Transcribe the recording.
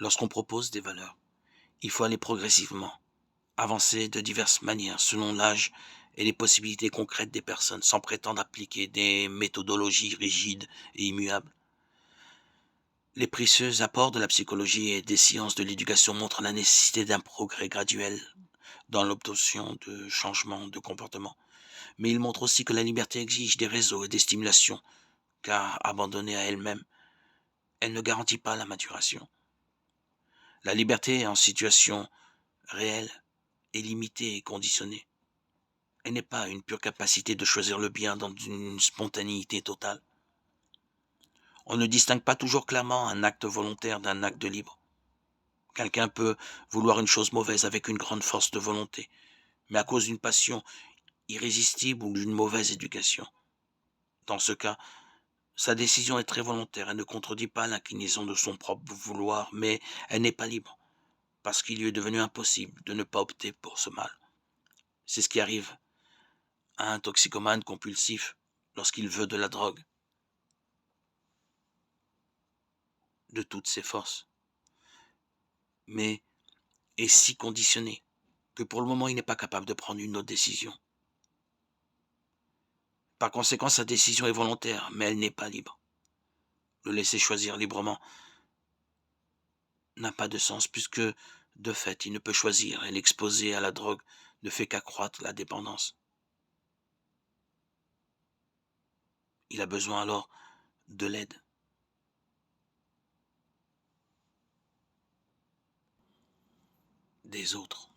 Lorsqu'on propose des valeurs, il faut aller progressivement, avancer de diverses manières selon l'âge et les possibilités concrètes des personnes, sans prétendre appliquer des méthodologies rigides et immuables. Les précieux apports de la psychologie et des sciences de l'éducation montrent la nécessité d'un progrès graduel dans l'obtention de changements de comportement. Mais ils montrent aussi que la liberté exige des réseaux et des stimulations, car abandonnée à elle-même, elle ne garantit pas la maturation. La liberté en situation réelle est limitée et conditionnée. Elle n'est pas une pure capacité de choisir le bien dans une spontanéité totale. On ne distingue pas toujours clairement un acte volontaire d'un acte libre. Quelqu'un peut vouloir une chose mauvaise avec une grande force de volonté, mais à cause d'une passion irrésistible ou d'une mauvaise éducation. Dans ce cas, sa décision est très volontaire, elle ne contredit pas l'inclinaison de son propre vouloir, mais elle n'est pas libre, parce qu'il lui est devenu impossible de ne pas opter pour ce mal. C'est ce qui arrive à un toxicomane compulsif lorsqu'il veut de la drogue, de toutes ses forces, mais est si conditionné que pour le moment il n'est pas capable de prendre une autre décision. Par conséquent, sa décision est volontaire, mais elle n'est pas libre. Le laisser choisir librement n'a pas de sens puisque, de fait, il ne peut choisir et l'exposer à la drogue ne fait qu'accroître la dépendance. Il a besoin alors de l'aide des autres.